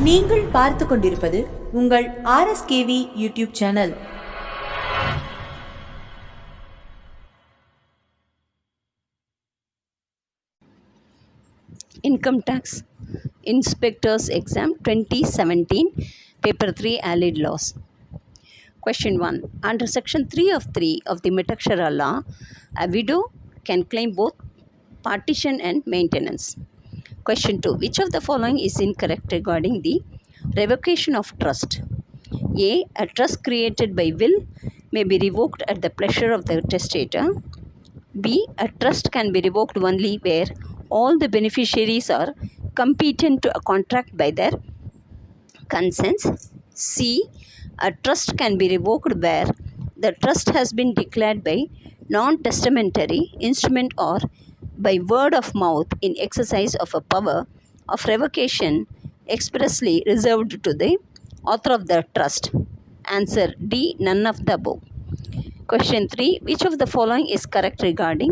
நீங்கள் பார்த்து கொண்டிருப்பது உங்கள் RSKV YouTube channel. Income Tax Inspectors Exam 2017 Paper 3 Allied Laws. Question 1. Under Section 3 of the Metakshara Law, a widow can claim both partition and maintenance. Question 2. Which of the following is incorrect regarding the revocation of trust? A. A trust created by will may be revoked at the pleasure of the testator. B. A trust can be revoked only where all the beneficiaries are competent to a contract by their consents. C. A trust can be revoked where the trust has been declared by non-testamentary instrument or by word of mouth in exercise of a power of revocation expressly reserved to the author of the trust. Answer D. None of the above. Question 3. Which of the following is correct regarding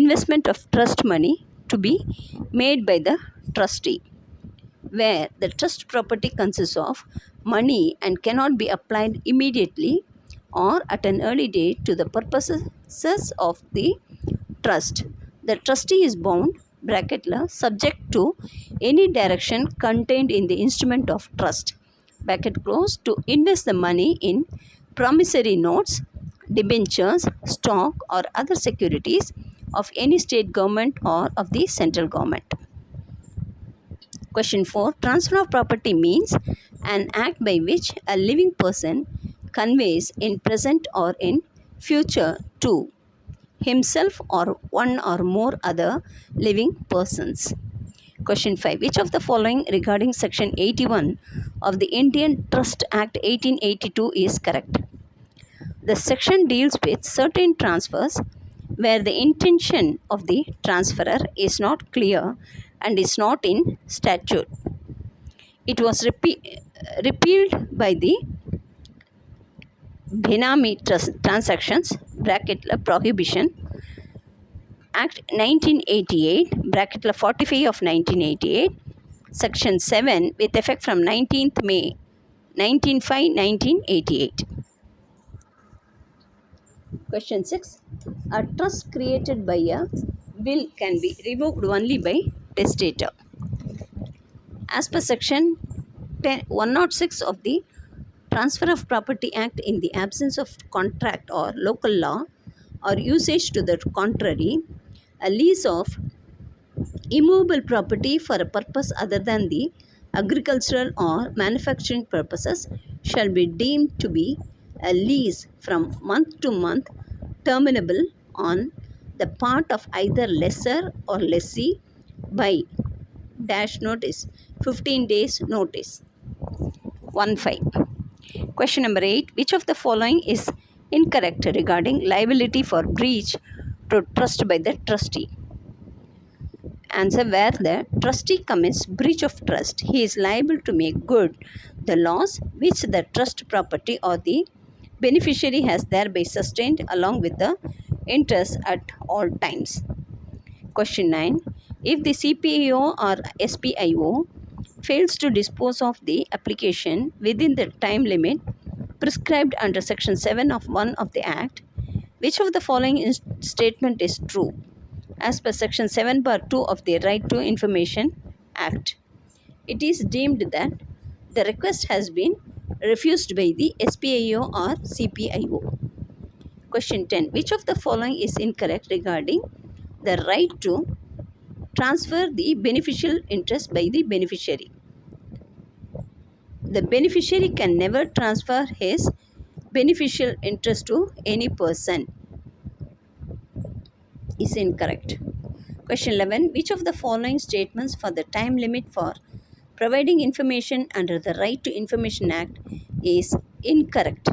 investment of trust money to be made by the trustee? Where the trust property consists of money and cannot be applied immediately or at an early date to the purposes of the trust, the trustee is bound subject to any direction contained in the instrument of trust to invest the money in promissory notes, debentures, stock or other securities of any state government or of the central government. Question 4. Transfer of property means an act by which a living person conveys in present or in future to himself or one or more other living persons. Question 5. Which of the following regarding Section 81 of the Indian Trust Act 1882 is correct? The section deals with certain transfers where the intention of the transferor is not clear and is not in statute. It was repealed by the Benami Transactions Prohibition Act 1988 45 of 1988 Section 7 with effect from 19th May 1988. Question 6. A trust created by a will can be revoked only by testator. As per Section 106 of the Transfer of Property Act, in the absence of contract or local law or usage to the contrary, a lease of immovable property for a purpose other than the agricultural or manufacturing purposes shall be deemed to be a lease from month to month, terminable on the part of either lessor or lessee by dash notice 15 days notice. 1.5. Question number 8. Which of the following is incorrect regarding liability for breach to trust by the trustee? Answer. Where the trustee commits breach of trust, he is liable to make good the loss which the trust property or the beneficiary has thereby sustained along with the interest at all times. Question 9. If the CPIO or SPIO fails to dispose of the application within the time limit prescribed under Section 7 of 1 of the Act, which of the following statement is true? As per Section 7 bar 2 of the Right to Information Act, it is deemed that the request has been refused by the SPIO or CPIO. Question 10. Which of the following is incorrect regarding the right to transfer the beneficial interest by the beneficiary? The beneficiary can never transfer his beneficial interest to any person. Is incorrect. Question 11. Which of the following statements for the time limit for providing information under the Right to Information Act is incorrect?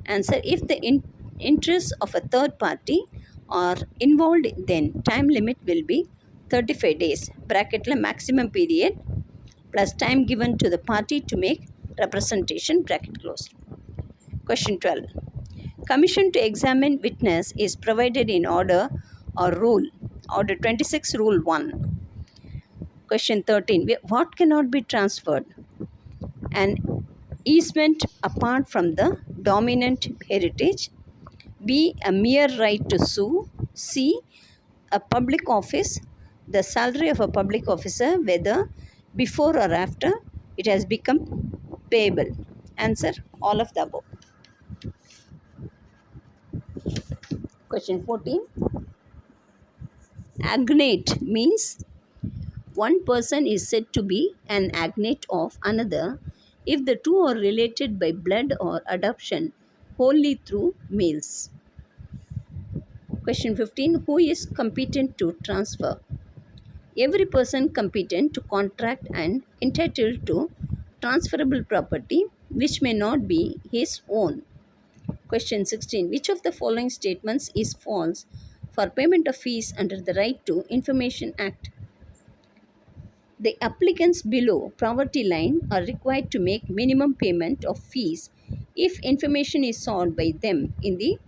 Answer. If the interests of a third party are involved, then time limit will be 35 days maximum period plus time given to the party to make representation Question 12. Commission to examine witness is provided in order or rule. Order 26 Rule 1. Question 13. What cannot be transferred? an easement apart from the dominant heritage. B. A mere right to sue. C. A public office, the salary of a public officer, whether before or after it has become payable. Answer: all of the above. Question 14. Agnate means one person is said to be an agnate of another if the two are related by blood or adoption wholly through males. Question 15. Who is competent to transfer? Every person competent to contract and entitled to transferable property which may not be his own. Question 16. Which of the following statements is false for payment of fees under the Right to Information Act? The applicants below poverty line are required to make minimum payment of fees if information is sought by them in the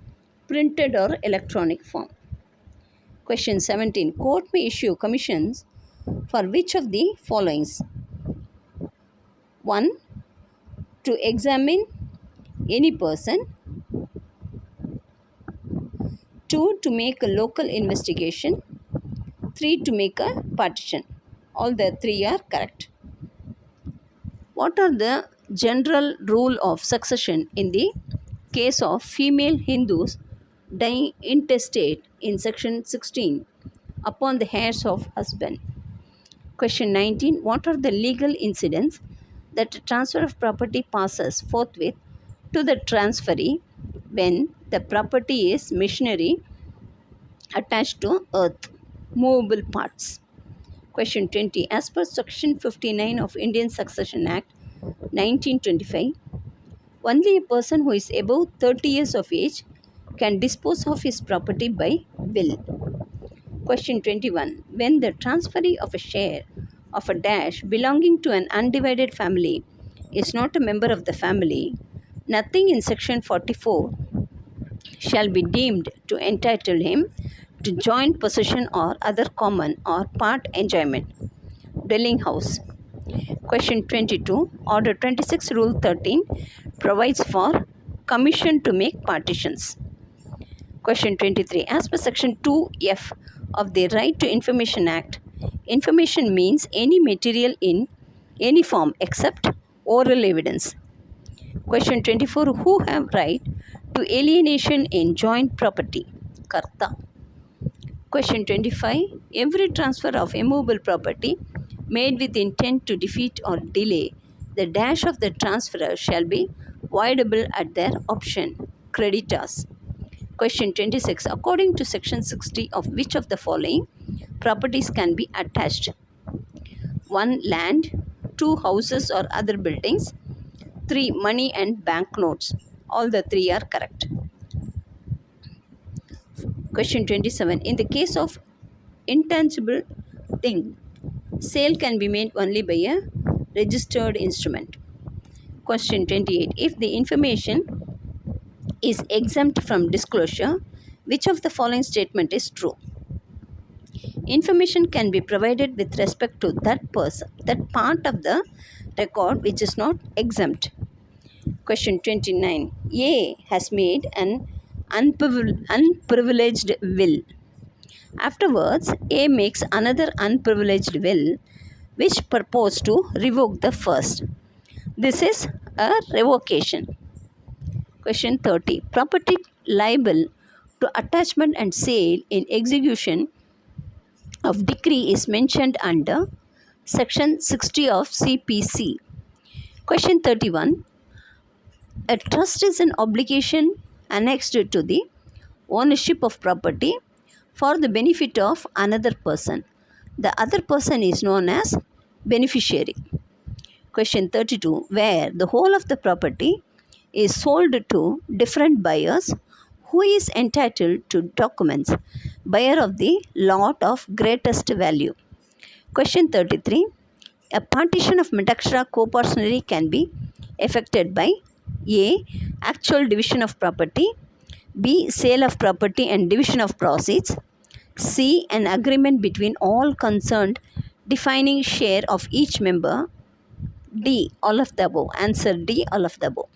printed or electronic form. Question 17. Court may issue commissions for which of the followings? 1. To examine any person. 2. To make a local investigation. 3. To make a partition. All the three are correct. What are the general rule of succession in the case of female Hindus dying intestate in section 16 upon the heirs of husband? Question 19. What are the legal incidents that a transfer of property passes forthwith to the transferee when the property is machinery attached to earth, movable parts? Question 20. As per section 59 of Indian Succession Act 1925, only a person who is above 30 years of age can dispose of his property by will. Question 21. When the transferee of a share of a dash belonging to an undivided family is not a member of the family, nothing in section 44 shall be deemed to entitle him to joint possession or other common or part enjoyment. Dwelling house. Question 22. Order 26 Rule 13 provides for commission to make partitions. Question 23. As per section 2F of the Right to Information Act, information means any material in any form except oral evidence. Question 24. Who have right to alienation in joint property? Karta. Question 25. Every transfer of immovable property made with intent to defeat or delay the dash of the transferor shall be voidable at their option. Creditors. Question 26. According to section 60 of which of the following properties can be attached? 1. Land. 2. Houses or other buildings. 3. Money and banknotes. All the three are correct. Question 27. In the case of intangible thing, sale can be made only by a registered instrument. Question 28. If the information is exempt from disclosure, which of the following statement is true? Information can be provided with respect to that part of the record which is not exempt. Question 29. A has made an unprivileged will. Afterwards, A makes another unprivileged will which purports to revoke the first. This is a revocation. Question 30. Property liable to attachment and sale in execution of decree is mentioned under section 60 of CPC. Question 31. A trust is an obligation annexed to the ownership of property for the benefit of another person. The other person is known as beneficiary. Question 32. Where the whole of the property is sold to different buyers, who is entitled to documents? Buyer of the lot of greatest value. Question 33. A partition of metaxtra co-personally can be effected by A. Actual division of property. B. Sale of property and division of proceeds. C. An agreement between all concerned defining share of each member. D. All of the above. Answer D. All of the above.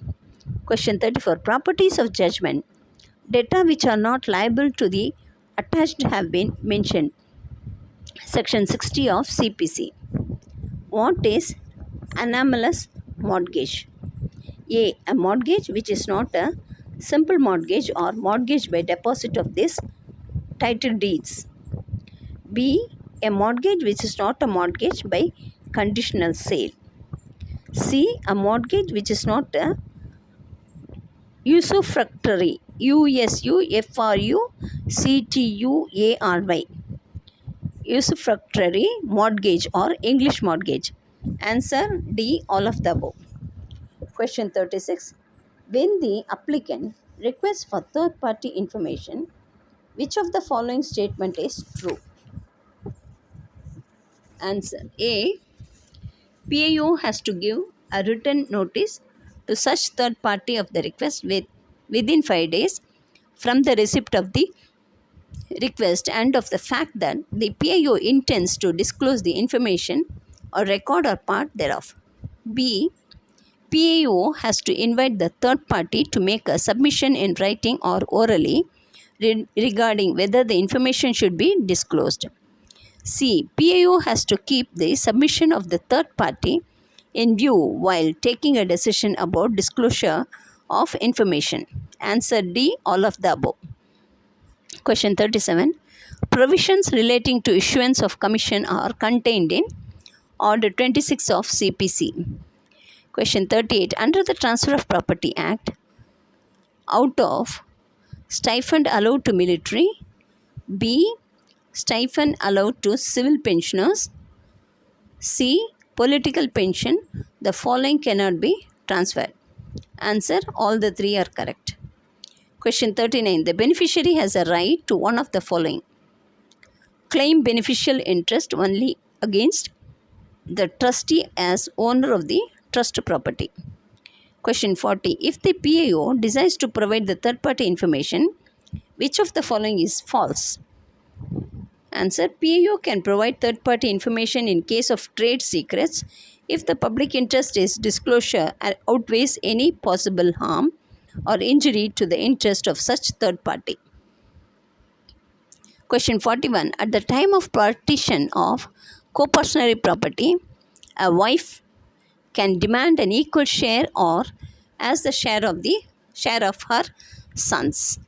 Question 34. Properties of judgment. Data which are not liable to the attached have been mentioned. Section 60 of CPC. What is anomalous mortgage? A. A mortgage which is not a simple mortgage or mortgage by deposit of this title deeds. B. A mortgage which is not a mortgage by conditional sale. C. A mortgage which is not a usufructory. USUFRUCTUARY. Usufructory mortgage or English mortgage. Answer D. All of the above. Question 36. When the applicant requests for third party information, which of the following statement is true? Answer A. PAO has to give a written notice to such third party of the request within 5 days from the receipt of the request and of the fact that the PAO intends to disclose the information or record or part thereof. B. PAO has to invite the third party to make a submission in writing or orally regarding whether the information should be disclosed. C. PAO has to keep the submission of the third party in view while taking a decision about disclosure of information. Answer D. All of the above. Question 37. Provisions relating to issuance of commission are contained in Order 26 of CPC. Question 38. Under the Transfer of Property Act, out of stipend allowed to military, B. Stipend allowed to civil pensioners, C. Political pension, the following cannot be transferred. Answer all the three are correct. Question 39. The beneficiary has a right to one of the following. Claim beneficial interest only against the trustee as owner of the trust property. Question 40. If the PAO decides to provide the third party information, which of the following is false? Answer. PAO can provide third party information in case of trade secrets if the public interest is disclosure outweighs any possible harm or injury to the interest of such third party. Question 41. At the time of partition of co-personary property, a wife can demand an equal share or as the share of her sons.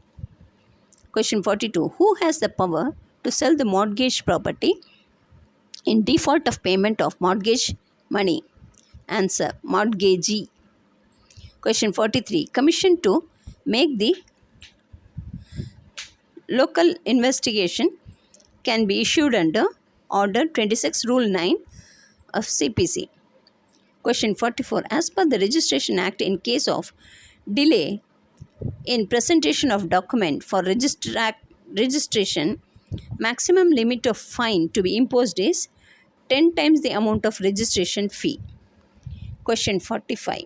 Question 42. Who has the power to sell the mortgage property in default of payment of mortgage money? Answer. Mortgagee. Question 43. Commission to make the local investigation can be issued under Order 26 Rule 9 of CPC. Question 44. As per the Registration Act, in case of delay in presentation of document for registration, maximum limit of fine to be imposed is 10 times the amount of registration fee. Question 45.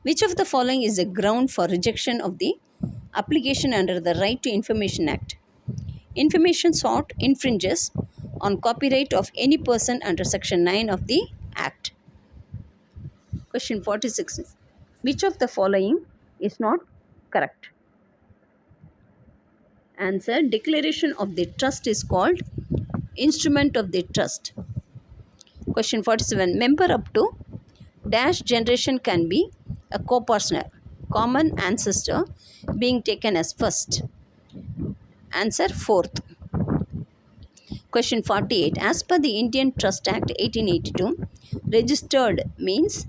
Which of the following is a ground for rejection of the application under the Right to Information Act? Information sought infringes on copyright of any person under Section 9 of the Act. Question 46. Which of the following is not correct? Answer. Declaration of the trust is called instrument of the trust. Question 47. Member up to dash generation can be a co-partner, common ancestor being taken as first. Answer. Fourth. Question 48. As per the Indian Trust Act 1882, registered means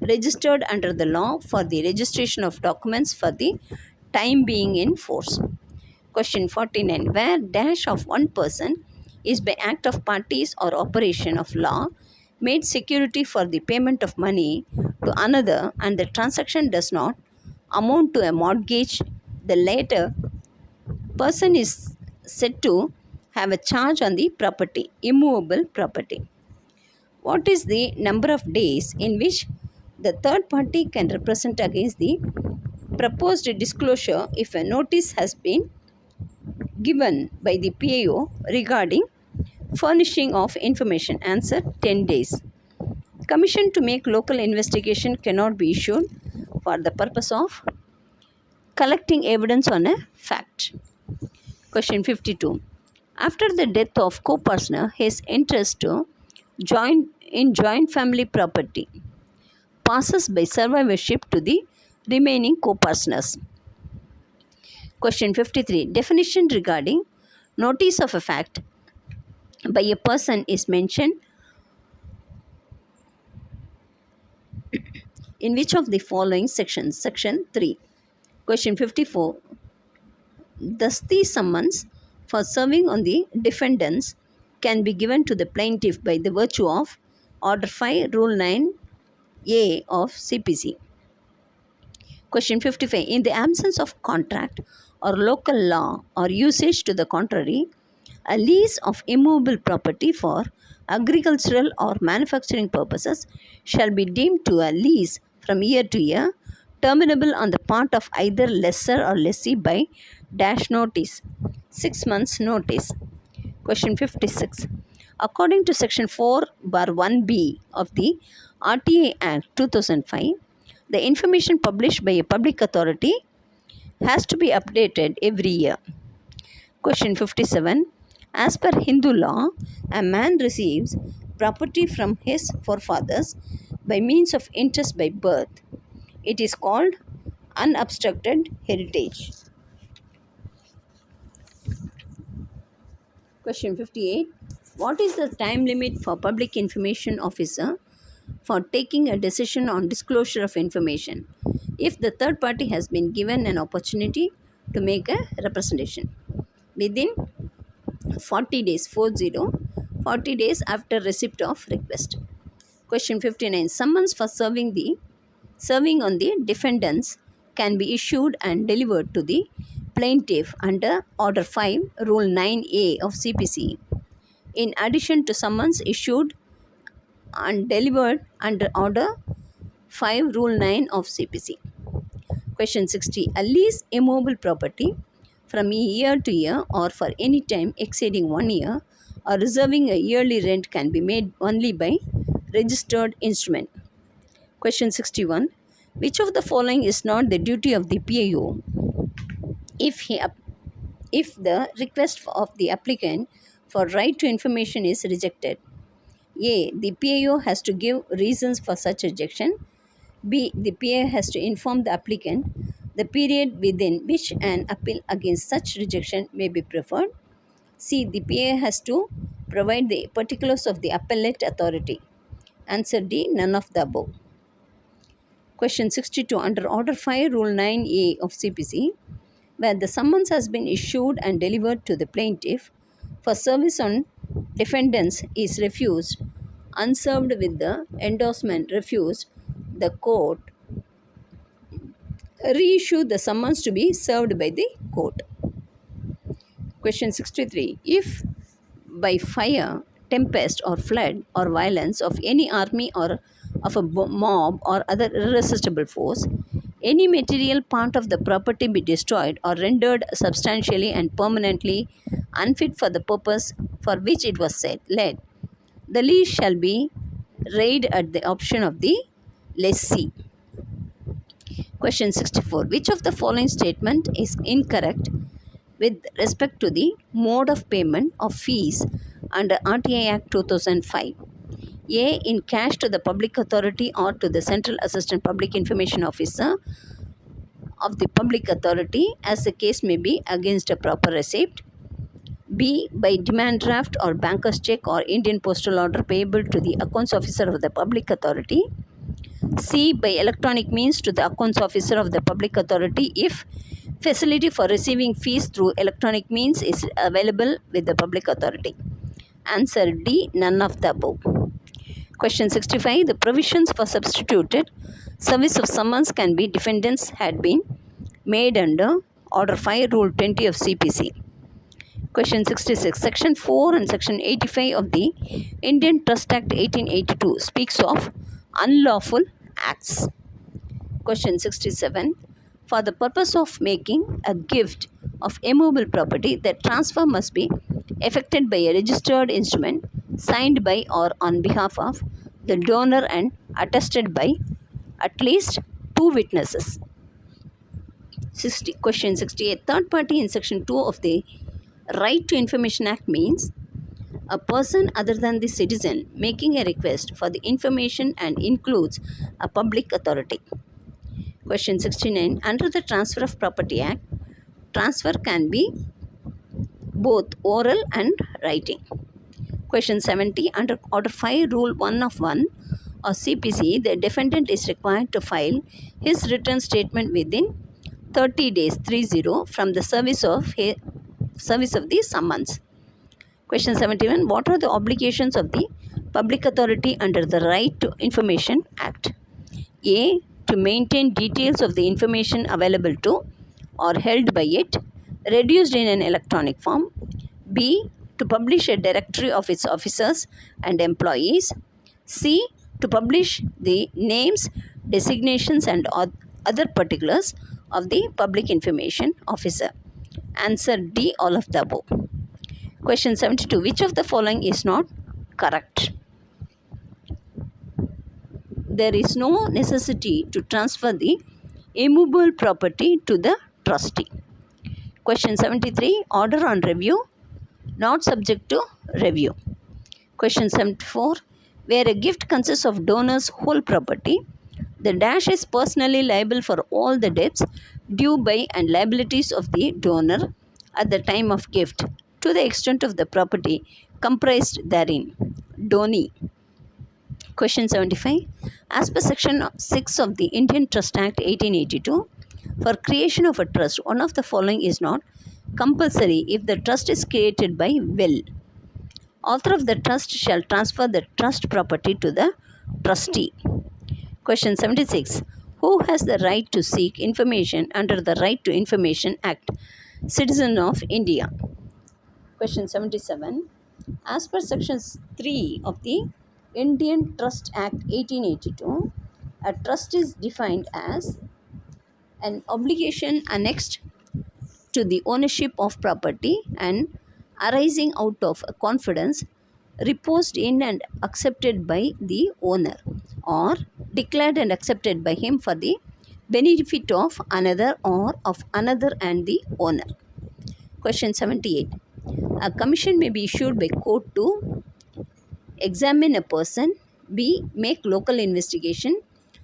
registered under the law for the registration of documents for the time being in force. Question 49. Where dash of one person is by act of parties or operation of law made security for the payment of money to another and the transaction does not amount to a mortgage, the latter person is said to have a charge on the property, immovable property. What is the number of days in which the third party can represent against the proposed disclosure if a notice has been given by the PAO regarding furnishing of information? Answer. 10 days. Commission to make local investigation cannot be issued for the purpose of collecting evidence on a fact. Question 52. After the death of co-partner, his interest to joint family property passes by survivorship to the remaining co-partners. Question 53. Definition regarding notice of a fact by a person is mentioned in which of the following sections? Section 3. Question 54. Thus, the summons for serving on the defendants can be given to the plaintiff by the virtue of Order 5, Rule 9A of CPC. Question 55. In the absence of contract or local law or usage to the contrary, a lease of immovable property for agricultural or manufacturing purposes shall be deemed to a lease from year to year, terminable on the part of either lessor or lessee by dash notice, 6 months notice. Question 56. According to Section 4/1B of the RTA Act 2005, the information published by a public authority has to be updated every year. Question 57. As per Hindu law, a man receives property from his forefathers by means of interest by birth. It is called unobstructed heritage. Question 58. What is the time limit for public information officer for taking a decision on disclosure of information if the third party has been given an opportunity to make a representation? Within 40 days, 40 days after receipt of request. Question 59. Summons for serving on the defendants can be issued and delivered to the plaintiff under Order 5, Rule 9A of CPC. In addition to summons issued and delivered under Order 5, Rule 9 of CPC. Question 60. A lease immovable property from year to year or for any time exceeding 1 year or reserving a yearly rent can be made only by registered instrument. Question 61. Which of the following is not the duty of the PIO if the request of the applicant for right to information is rejected? A. The PIO has to give reasons for such rejection. B. The PIO has to inform the applicant the period within which an appeal against such rejection may be preferred. C. The PIO has to provide the particulars of the appellate authority. Answer D. None of the above. Question 62. Under Order 5, Rule 9A of CPC, where the summons has been issued and delivered to the plaintiff for service on defendants is refused, unserved with the endorsement refused, the court reissue the summons to be served by the court. Question 63. If by fire, tempest or flood or violence of any army or of a mob or other irresistible force, any material part of the property be destroyed or rendered substantially and permanently unfit for the purpose for which it was led, the lease shall be raid at the option of the lessee. Question 64. Which of the following statement is incorrect with respect to the mode of payment of fees under RTA Act 2005? A. In cash to the public authority or to the Central Assistant Public Information Officer of the public authority, as the case may be, against a proper receipt. B. By demand draft or banker's check or Indian postal order payable to the accounts officer of the public authority. C. By electronic means to the accounts officer of the public authority if facility for receiving fees through electronic means is available with the public authority. Answer D. None of the above. Question 65. The provisions for substituted service of summons can be defendants had been made under Order 5, Rule 20 of CPC. Question 66. Section 4 and Section 85 of the Indian Trust Act 1882 speaks of unlawful acts. Question 67. For the purpose of making a gift of immovable property, the transfer must be effected by a registered instrument signed by or on behalf of the donor and attested by at least two witnesses. Question 68. Third party in Section 2 of the Right to Information Act means a person other than the citizen making a request for the information and includes a public authority. Question 69. Under the Transfer of Property Act, transfer can be both oral and writing. Question 70. Under Order 5, Rule 1 of 1 or CPC, the defendant is required to file his written statement within 30 days 30 from the service of the summons. Question 71. What are the obligations of the public authority under the Right to Information Act? A. To maintain details of the information available to or held by it, reduced in an electronic form. B. To publish a directory of its officers and employees. C. To publish the names, designations, and other particulars of the public information officer. Answer D. All of the above. Question 72. Which of the following is not correct? There is no necessity to transfer the immovable property to the trustee. Question 73. Order on review, not subject to review. Question 74. Where a gift consists of donor's whole property, the dash is personally liable for all the debts due by and liabilities of the donor at the time of gift to the extent of the property comprised therein. Donee. Question 75. As per Section 6 of the Indian Trust Act 1882, for creation of a trust, one of the following is not compulsory if the trust is created by will. Author of the trust shall transfer the trust property to the trustee. Question 76. Who has the right to seek information under the Right to Information Act? Citizen of India. Question 77. As per Section 3 of the Indian Trust Act 1882, a trust is defined as an obligation annexed to the ownership of property and arising out of a confidence reposed in and accepted by the owner, or declared and accepted by him for the benefit of another or of another and the owner. Question 78. A commission may be issued by court to examine a person. B. Make local investigation.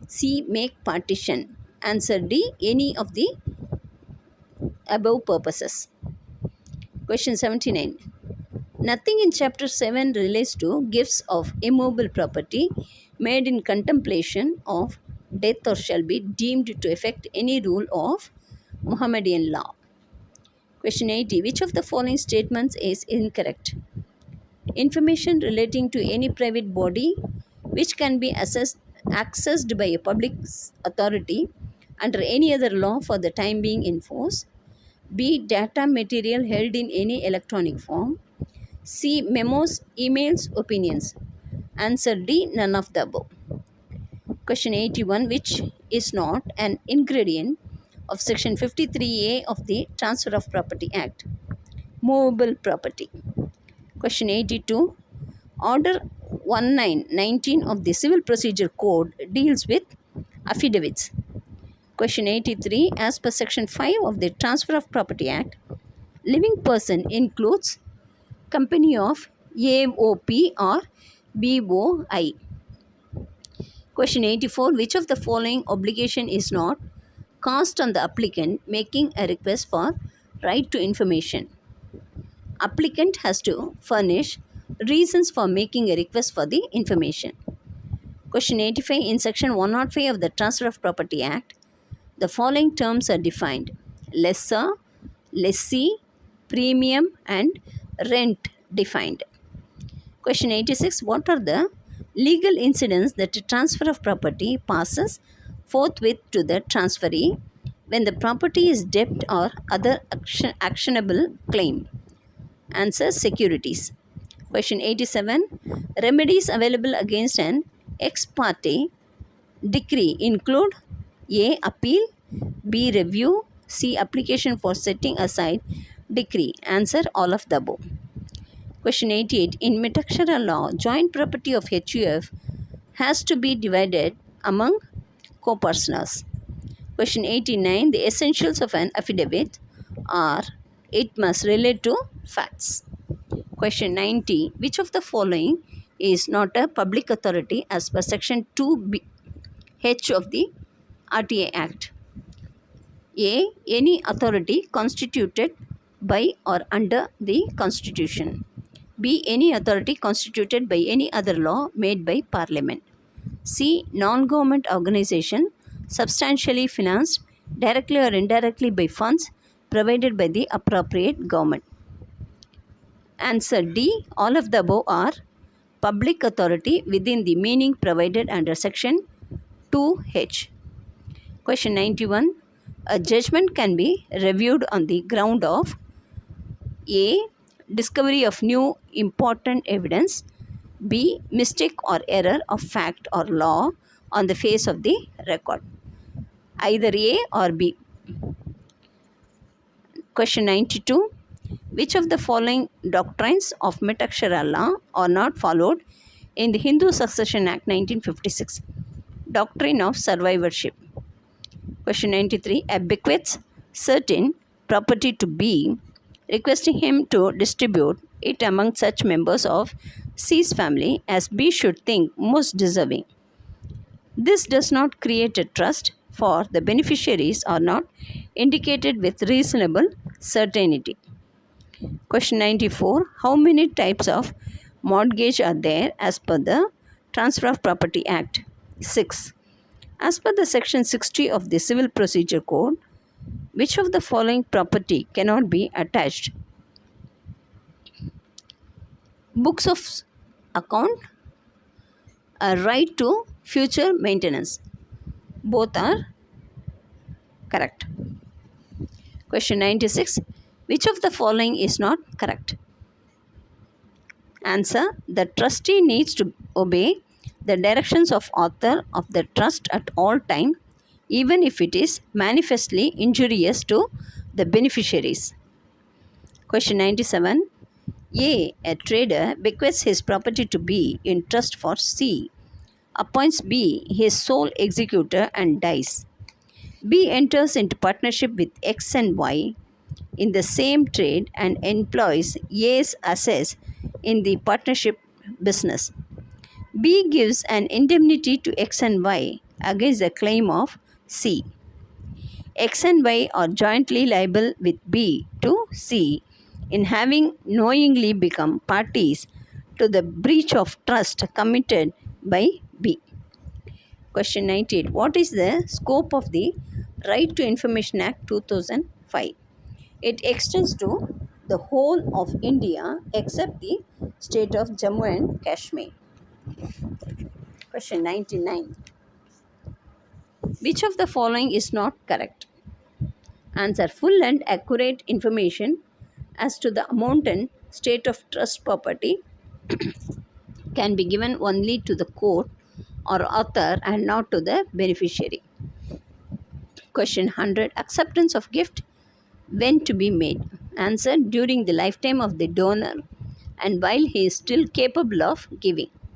C. Make partition. Answer D. Any of the above purposes. Question 79. Nothing in Chapter 7 relates to gifts of immovable property made in contemplation of death or shall be deemed to affect any rule of Muhammadan law. Question 80. Which of the following statements is incorrect? Information relating to any private body which can be accessed by a public authority under any other law for the time being in force. B. Data material held in any electronic form. C. Memos, emails, opinions. Answer D. None of the above. Question 81. Which is not an ingredient of Section 53A of the Transfer of Property Act? Movable property. Question 82. Order 1919 of the Civil Procedure Code deals with affidavits. Question 83. As per Section 5 of the Transfer of Property Act, living person includes company of AOP or BOI. Question 84. Which of the following obligation is not cast on the applicant making a request for right to information? Applicant has to furnish reasons for making a request for the information. Question 85. In Section 105 of the Transfer of Property Act, the following terms are defined: lessor, lessee, premium, and rent defined. Question 86. What are the legal incidents that a transfer of property passes forthwith to the transferee when the property is debt or other actionable claim? Answer: securities. Question 87. Remedies available against an ex parte decree include: A. Appeal. B. Review. C. Application for setting aside decree. Answer: all of the above. Question 88. In Metakshara law, joint property of HUF has to be divided among co-partners. Question 89. The essentials of an affidavit are it must relate to facts. Question 90. Which of the following is not a public authority as per section 2H of the RTA Act? A. Any authority constituted by or under the Constitution. B. Any authority constituted by any other law made by Parliament. C. Non-government organization substantially financed directly or indirectly by funds provided by the appropriate government. Answer D. All of the above are public authority within the meaning provided under section 2H. Question 91. A judgment can be reviewed on the ground of A. Discovery of new important evidence. B. Mistake or error of fact or law on the face of the record. Either A or B. Question 92. Which of the following doctrines of Mitakshara law are not followed in the Hindu Succession Act 1956? Doctrine of survivorship. Question 93. A bequeaths certain property to B, requesting him to distribute it among such members of C's family as B should think most deserving. This does not create a trust, for the beneficiaries are not indicated with reasonable certainty. Question 94. How many types of mortgage are there as per the Transfer of Property Act? 6. As per the section 60 of the Civil Procedure Code, which of the following property cannot be attached? Books of account, a right to future maintenance. Both are correct. Question 96. Which of the following is not correct? Answer. The trustee needs to obey the directions of author of the trust at all time, even if it is manifestly injurious to the beneficiaries. Question 97. A trader bequeaths his property to B in trust for C, appoints B his sole executor and dies. B enters into partnership with X and Y in the same trade and employs A's assets in the partnership business. B gives an indemnity to X and Y against the claim of C. X and Y are jointly liable with B to C in having knowingly become parties to the breach of trust committed by B. Question 98. What is the scope of the Right to Information Act 2005? It extends to the whole of India except the state of Jammu and Kashmir. Question 99. Which of the following is not correct? Answer. Full and accurate information as to the amount and state of trust property can be given only to the court or author and not to the beneficiary. Question 100. Acceptance of gift when to be made? Answer. During the lifetime of the donor and while he is still capable of giving.